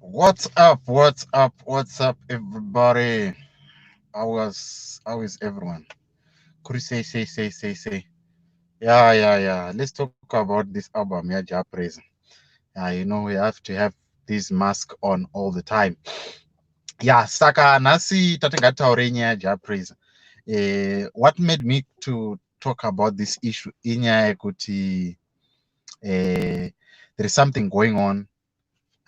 What's up? What's up? What's up, everybody? How is everyone? Could you say? Yeah. Let's talk about this album, yeah, Ja Prayzah. We have to have this mask on all the time. Yeah, saka nasi tatingataure nyaya yaJa Prayzah. What made me to talk about this issue inyaya yekuti there is something going on.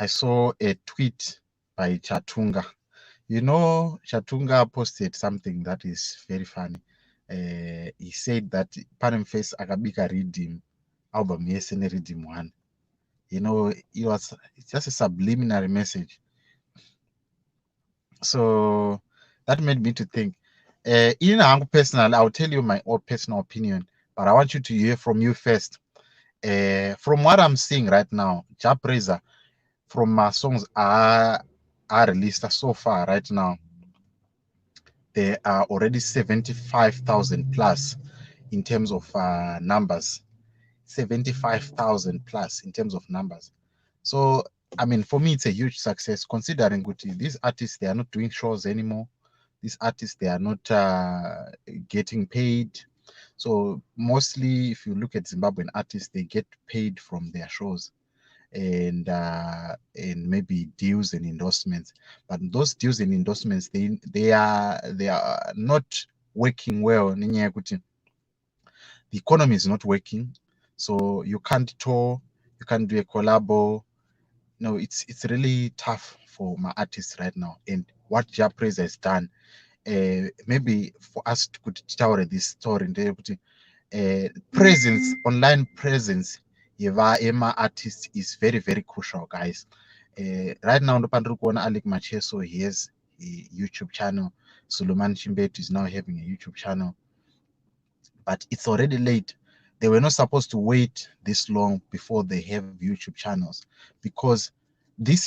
I saw a tweet by Chatunga. Chatunga posted something that is very funny. He said that Panem Face akabika redeem album yesene redeem one. It's just a subliminary message. So that made me to think. Personally, I'll tell you my own personal opinion, but I want you to hear from you first. From what I'm seeing right now, Ja Prayzah, from my songs are released so far right now, there are already 75,000 plus in terms of numbers. 75,000 plus in terms of numbers. So, I mean, for me, it's a huge success considering these artists, they are not doing shows anymore. These artists, they are not getting paid. So, mostly, if you look at Zimbabwean artists, they get paid from their shows and maybe deals and endorsements, but those deals and endorsements they are not working well. The economy is not working, so you can't tour, you can't do a collabo. No, it's really tough for my artists right now. And what Ja Prayzah has done, maybe for us to could tell this story, presence, online presence Ema artists is very, very crucial, guys. Right now, ndopandiri kuona Alec Macheso, he has a YouTube channel. Suleiman Chimbetu is now having a YouTube channel, but it's already late. They were not supposed to wait this long before they have YouTube channels, because this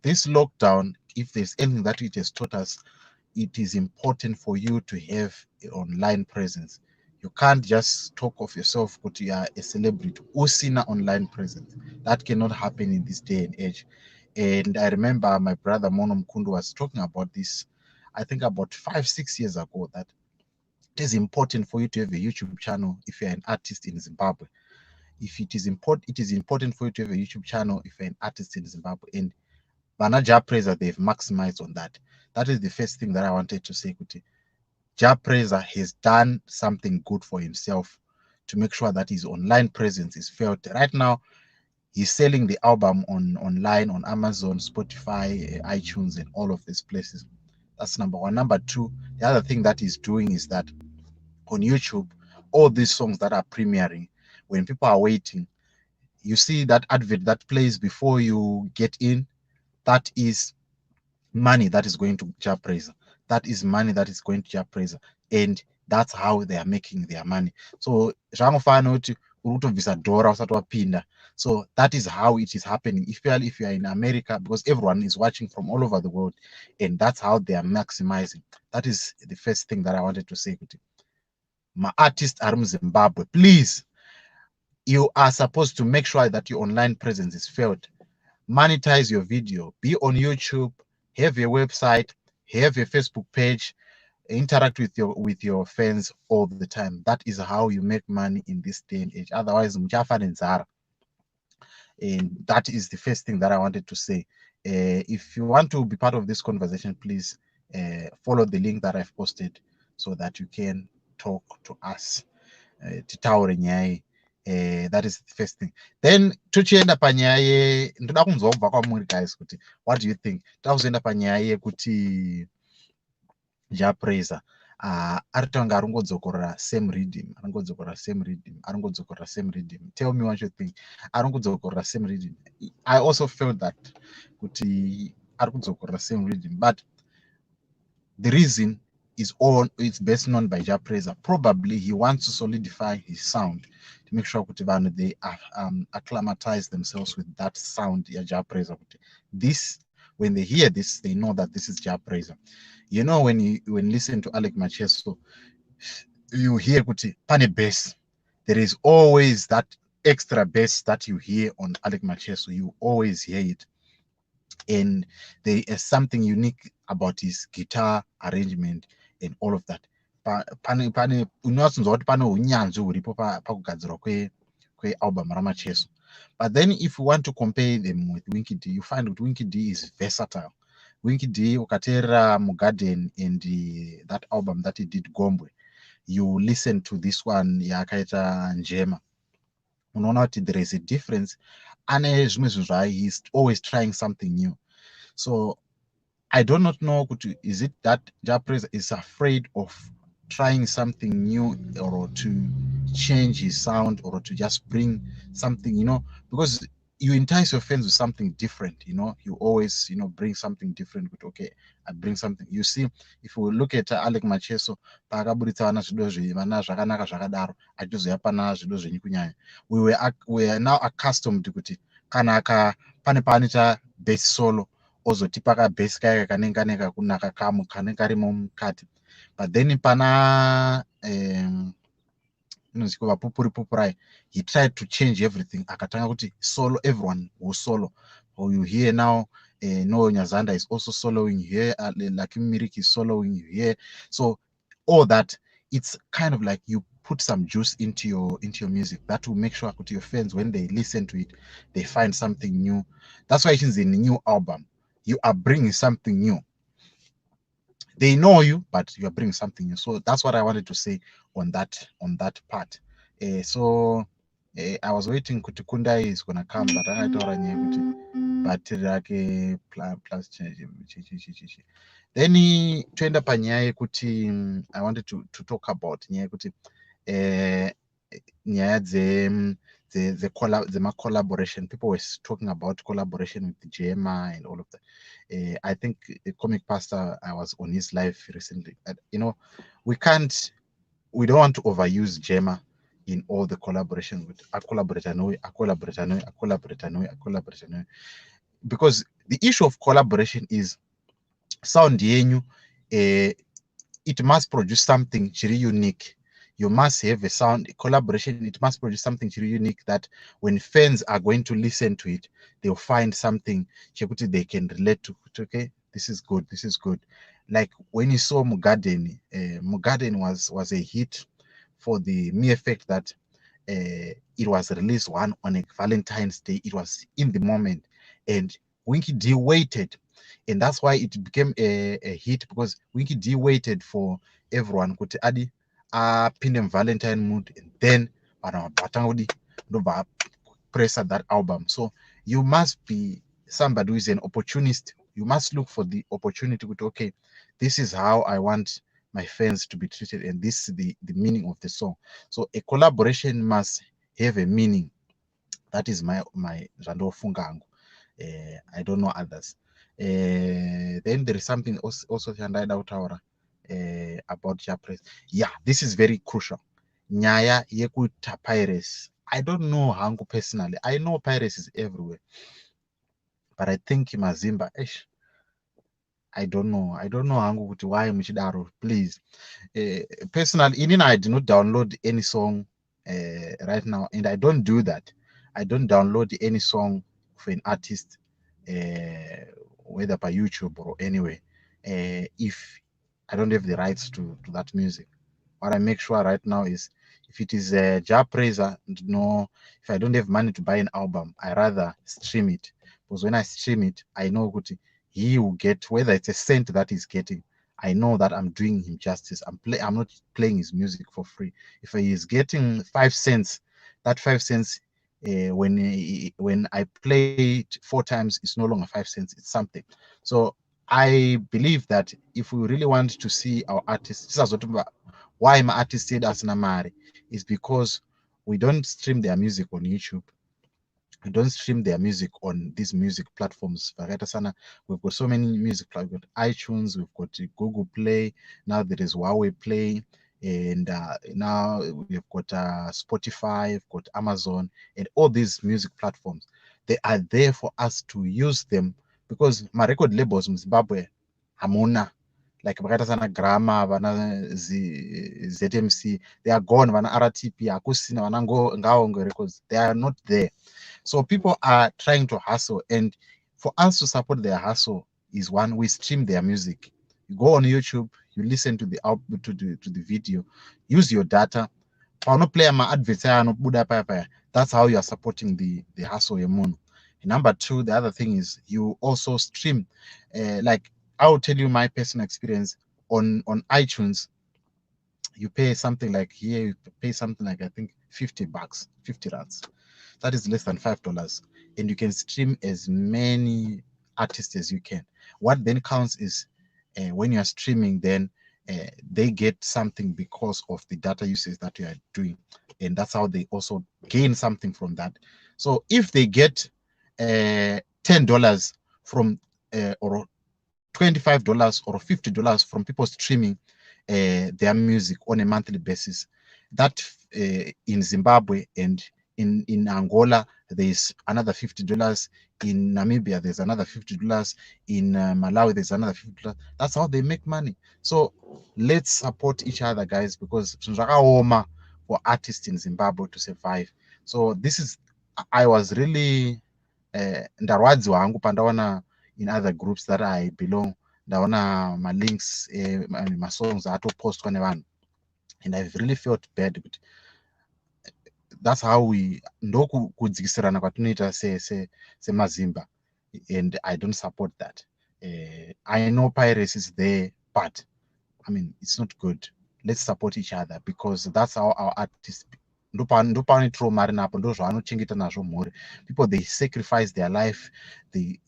lockdown, if there's anything that it has taught us, it is important for you to have an online presence. You can't just talk of yourself, but you are a celebrity. Usina online presence. That cannot happen in this day and age. And I remember my brother Mono Mkundu was talking about this, I think about 5, 6 years ago, that it is important for you to have a YouTube channel if you're an artist in Zimbabwe. If it is important for you to have a YouTube channel if you're an artist in Zimbabwe. And Ja Prayzah, they've maximized on that. That is the first thing that I wanted to say, Kuti. Ja Prayzah has done something good for himself to make sure that his online presence is felt. Right now, he's selling the album online on Amazon, Spotify, iTunes, and all of these places. That's number one. Number two, the other thing that he's doing is that on YouTube, all these songs that are premiering, when people are waiting, you see that advert that plays before you get in. That is money that is going to Ja Prayzah. That is money that is going to Ja Prayzah. And that's how they are making their money. So zvangofana kuti uri kutobvisa dhora usati wapinda. So that is how it is happening, especially if you are in America, because everyone is watching from all over the world, and that's how they are maximizing. That is the first thing that I wanted to say. My artists are in Zimbabwe, please, you are supposed to make sure that your online presence is felt. Monetize your video, be on YouTube, have a website, have a Facebook page, interact with your fans all the time. That is how you make money in this day and age. Otherwise, mjafa nenzara. And that is the first thing that I wanted to say. If you want to be part of this conversation, please follow the link that I've posted so that you can talk to us. Titaure nyaya. That is the first thing. Then tuchienda panyaya, ndoda kunzwa kubva kwamuri guys kuti what do you think? Takuzoenda panyaya yekuti Ja Prayzah aritanga aringodzokorera same rhythm, Tell me what you think. Aringodzokorera same rhythm. I also felt that kuti arikudzokorera same rhythm, but the reason is it's best known by Ja Prayzah. Probably he wants to solidify his sound to make sure kuti they acclimatize themselves with that sound ya Ja Prayzah. This, when they hear this, they know that this is Ja Prayzah. When you listen to Alec Macheso, you hear kuti pane bass. There is always that extra bass that you hear on Alec Macheso. You always hear it. and there is something unique about his guitar arrangement and all of that. Pane unoatsinzwa kuti pane unyanzvi huripo pakugadzirwa kwealbum raMacheso. But then if you want to compare them with Winky D, you find that Winky D is versatile. Winky D ukateerera mugarden and that album that he did Gombwe, you listen to this one yakaita Njema, unoona kuti there is a difference. Ane zvimwe zvinhu zvayo, he's always trying something new. So I do not know, is it that Prayzah is afraid of trying something new, or to change his sound, or to just bring something, because you entice your fans with something different, you always, bring something different. But okay, I bring something. You see, if we look at Alec Macheso, we are now accustomed to kuti kana pane paanoita bass solo ozotipa kabhesi kaya kanenge kunaka kanenge karimo mukati. But then pana Pupuri, he tried to change everything. Akatanga kuti solo, everyone was solo. Or you hear now, No Nyazanda is also soloing here, Lakim Mirik is soloing here. So all that, it's kind of like you put some juice into your music that will make sure to your fans, when they listen to it, they find something new. That's why it is in the new album. You are bringing something new. They know you, but you are bringing something new. So that's what I wanted to say on that part. So I was waiting kuti Kunda is gonna come, but I thought battery plus change. Then toenda panyaya kuti I wanted to talk about nyaya kuti nyaya the collaboration. People were talking about collaboration with Jema and all of that. I think the Comic Pastor, I was on his live recently. We don't want to overuse Jema in all the collaboration with a collaborator, because the issue of collaboration is sound yenyu, it must produce something very unique. You must have a sound collaboration. It must produce something very unique that when fans are going to listen to it, they'll find something they can relate to. Okay, this is good. This is good. Like when you saw Mugarden, Mugarden was a hit for the mere fact that it was released on a Valentine's Day. It was in the moment, and Winky D waited, and that's why it became a hit, because Winky D waited for everyone kuti adi pinde Valentine mood, and then Prayzah that album. So you must be somebody who is an opportunist. You must look for the opportunity with, okay, this is how I want my fans to be treated, and this is the meaning of the song. So a collaboration must have a meaning. That is my Rando Fungangu. I don't know others. Then there is something also about Prayzah. Yeah, this is very crucial. Nyaya yekuita piracy. I don't know hangu personally. I know piracy is everywhere, but I think Mazimba, I don't know hangu kuti why muchidaro, please. Personally, I do not download any song right now, and I don't do that. I don't download any song of an artist, whether by YouTube or anywhere, if I don't have the rights to that music. What I make sure right now is, if it is Prayzah, if I don't have money to buy an album, I rather stream it, because when I stream it, I know he will get, whether it's a cent that he's getting, I know that I'm doing him justice. I'm not playing his music for free. If he is getting 5 cents, that 5 cents, when I play it 4 times, it's no longer 5 cents, it's something. So I believe that if we really want to see our artists, why my artist said as Namari, is because we don't stream their music on YouTube. We don't stream their music on these music platforms. We've got so many music platforms. We've got iTunes, we've got Google Play, now there is Huawei Play, and now we've got Spotify, we've got Amazon, and all these music platforms. They are there for us to use them, because my record labels in Zimbabwe, hamuna, like Bakatasana Grama, Vana ZMC, they are gone. Vana RTP, Akusina, Vanango, Ngaongo records, they are not there. So people are trying to hustle, and for us to support their hustle is one, we stream their music. You go on YouTube, you listen to the output to the video, use your data. Play my adverts. That's how you are supporting the hustle yemunhu. Number two, the other thing is you also stream. Like I'll tell you my personal experience on iTunes. You pay something like here, you pay something like I think $50, 50 rands. That is less than $5, and you can stream as many artists as you can. What then counts is when you are streaming, then they get something because of the data usage that you are doing, and that's how they also gain something from that. So if they get $10 from or $25 or $50 from people streaming their music on a monthly basis, that in Zimbabwe and in Angola there's another $50, in Namibia there's another $50, in Malawi there's another $50. That's how they make money. So let's support each other, guys, because for artists in Zimbabwe to survive. So this is, I was really ndarwadziwa hangu pandaona in other groups that I belong, ndaona ma-links ma-songs atopostwa nevanhu, and I've really felt bad, but that's how we ndokudzikisirana kwatinoita semazimba, and I don't support that. I know piracy is there, but I mean it's not good. Let's support each other, because that's how our artists ndopavanotiro mari napo, ndo zvaanochengeta nazvo mhuri. People, they sacrifice their life, they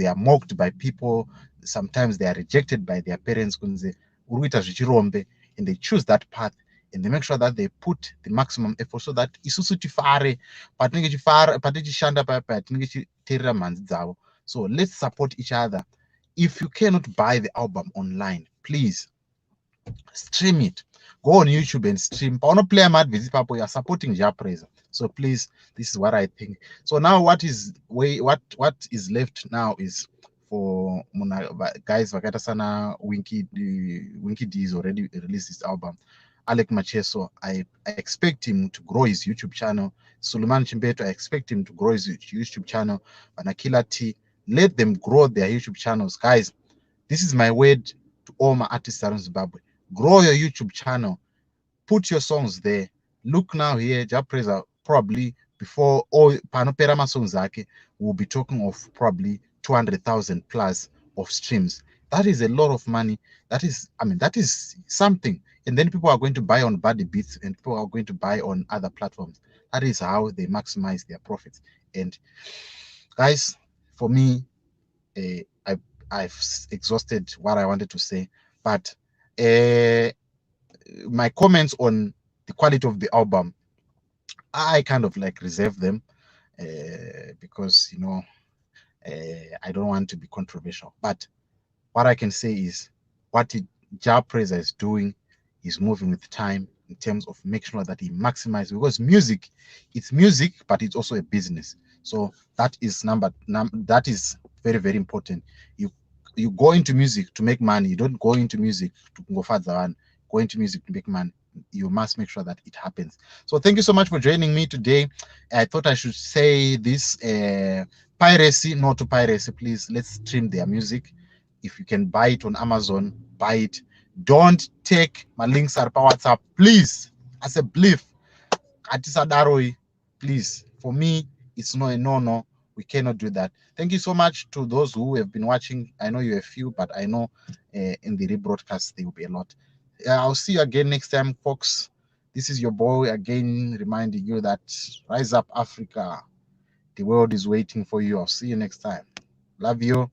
are mocked by people, sometimes they are rejected by their parents kunze uri kuita zvichirombe, and they choose that path, and they make sure that they put the maximum effort so that isusu tifare patichishanda paya paya tinenge tichiteerera mhanzi dzavo. So let's support each other. If you cannot buy the album online, please stream it. Go on YouTube and stream. Play papo, you are supporting Prayzah. So please, this is what I think. So now what is left now is for guys vakaita sana Winky D is already released his album. Alec Macheso, I expect him to grow his YouTube channel. Suleiman Chimbeto, I expect him to grow his YouTube channel. Banakila T, let them grow their YouTube channels. Guys, this is my word to all my artists around Zimbabwe. Grow your YouTube channel. Put your songs there. Look now here, Prayzah, probably before all Panopera songs we'll be talking of probably 200,000 plus of streams. That is a lot of money. That is something. And then people are going to buy on Buddy Beats, and people are going to buy on other platforms. That is how they maximize their profits. And guys, for me, I've exhausted what I wanted to say, but my comments on the quality of the album, I kind of like reserve them because I don't want to be controversial. But what I can say is what Prayzah is doing is moving with time in terms of making sure that he maximizes, because music, it's music, but it's also a business. So that is that is very, very important. You go into music to make money. You don't go into music to go further. Go into music to make money. You must make sure that it happens. So thank you so much for joining me today. I thought I should say this: piracy, not to piracy, please. Let's stream their music. If you can buy it on Amazon, buy it. Don't take my links are WhatsApp, please. As a belief, please. For me, it's no a no. We cannot do that. Thank you so much to those who have been watching. I know you're a few, but I know in the rebroadcast there will be a lot. I'll see you again next time, folks. This is your boy again, reminding you that rise up, Africa. The world is waiting for you. I'll see you next time. Love you.